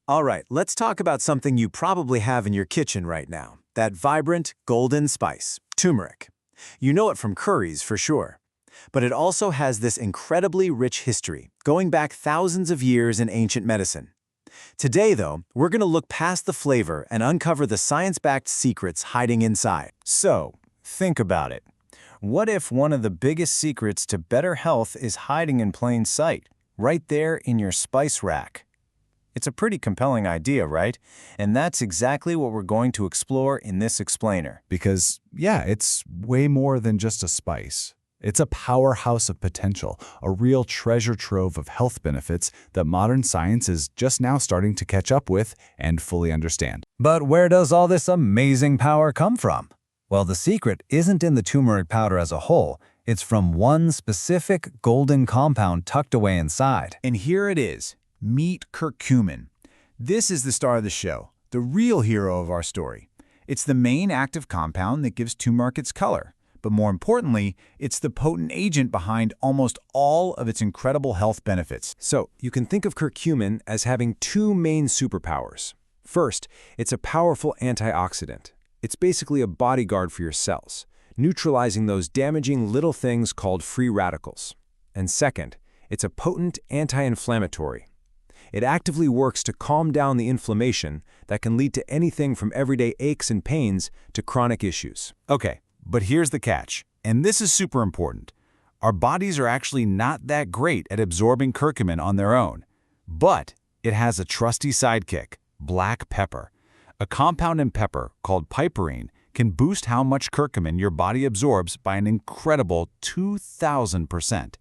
All right, let's talk about something you probably have in your kitchen right now. That vibrant, golden spice, turmeric. You know it from curries for sure. But it also has this incredibly rich history, going back thousands of years in ancient medicine. Today, though, we're going to look past the flavor and uncover the science-backed secrets hiding inside. So, think about it. What if one of the biggest secrets to better health is hiding in plain sight, right there in your spice rack? It's a pretty compelling idea, right? And that's exactly what we're going to explore in this explainer. Because, yeah, it's way more than just a spice. It's a powerhouse of potential, a real treasure trove of health benefits that modern science is just now starting to catch up with and fully understand. But where does all this amazing power come from? Well, the secret isn't in the turmeric powder as a whole. It's from one specific golden compound tucked away inside. And here it is. Meet curcumin. This is the star of the show, the real hero of our story. It's the main active compound that gives turmeric its color. But more importantly, it's the potent agent behind almost all of its incredible health benefits. So, you can think of curcumin as having two main superpowers. First, it's a powerful antioxidant. It's basically a bodyguard for your cells, neutralizing those damaging little things called free radicals. And second, it's a potent anti-inflammatory. It actively works to calm down the inflammation that can lead to anything from everyday aches and pains to chronic issues. Okay, but here's the catch, and this is super important. Our bodies are actually not that great at absorbing curcumin on their own. But it has a trusty sidekick, black pepper. A compound in pepper called piperine can boost how much curcumin your body absorbs by an incredible 2,000%.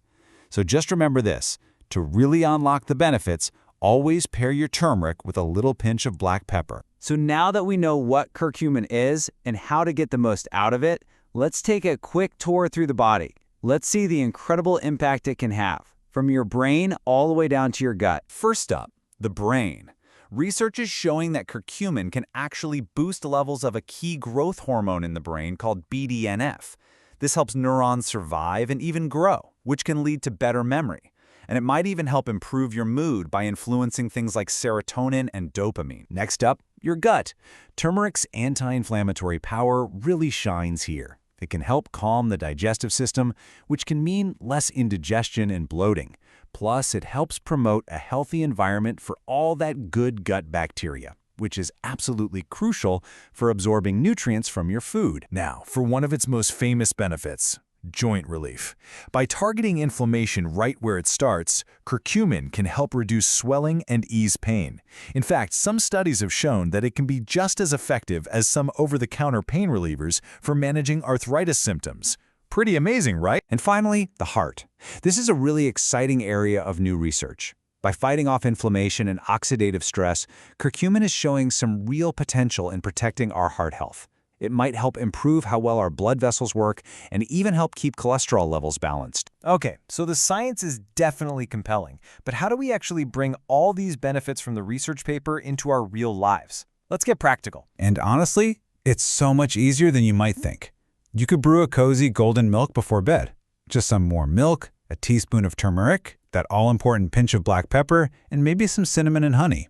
So just remember this, to really unlock the benefits, always pair your turmeric with a little pinch of black pepper. So now that we know what curcumin is and how to get the most out of it, let's take a quick tour through the body. Let's see the incredible impact it can have, from your brain all the way down to your gut. First up, the brain. Research is showing that curcumin can actually boost levels of a key growth hormone in the brain called BDNF. This helps neurons survive and even grow, which can lead to better memory. And it might even help improve your mood by influencing things like serotonin and dopamine. Next up, your gut. Turmeric's anti-inflammatory power really shines here. It can help calm the digestive system, which can mean less indigestion and bloating. Plus, it helps promote a healthy environment for all that good gut bacteria, which is absolutely crucial for absorbing nutrients from your food. Now, for one of its most famous benefits, joint relief. By targeting inflammation right where it starts, curcumin can help reduce swelling and ease pain. In fact, some studies have shown that it can be just as effective as some over-the-counter pain relievers for managing arthritis symptoms. Pretty amazing, right? And finally, the heart. This is a really exciting area of new research. By fighting off inflammation and oxidative stress, curcumin is showing some real potential in protecting our heart health. It might help improve how well our blood vessels work and even help keep cholesterol levels balanced. Okay, so the science is definitely compelling, but how do we actually bring all these benefits from the research paper into our real lives? Let's get practical. And honestly, it's so much easier than you might think. You could brew a cozy golden milk before bed. Just some warm milk, a teaspoon of turmeric, that all-important pinch of black pepper, and maybe some cinnamon and honey.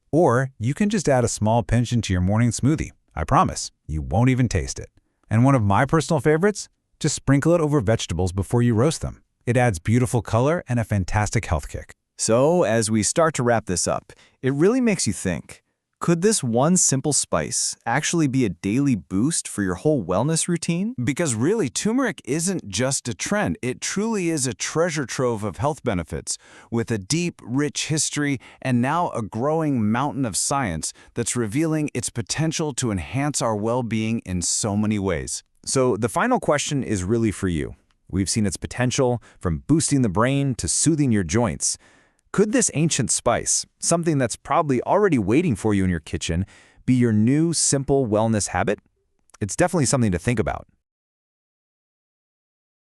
Or you can just add a small pinch into your morning smoothie. I promise, you won't even taste it. And one of my personal favorites, just sprinkle it over vegetables before you roast them. It adds beautiful color and a fantastic health kick. So, as we start to wrap this up, it really makes you think, could this one simple spice actually be a daily boost for your whole wellness routine? Because really, turmeric isn't just a trend. It truly is a treasure trove of health benefits, with a deep, rich history and now a growing mountain of science that's revealing its potential to enhance our well-being in so many ways. So the final question is really for you. We've seen its potential from boosting the brain to soothing your joints. Could this ancient spice, something that's probably already waiting for you in your kitchen, be your new simple wellness habit? It's definitely something to think about.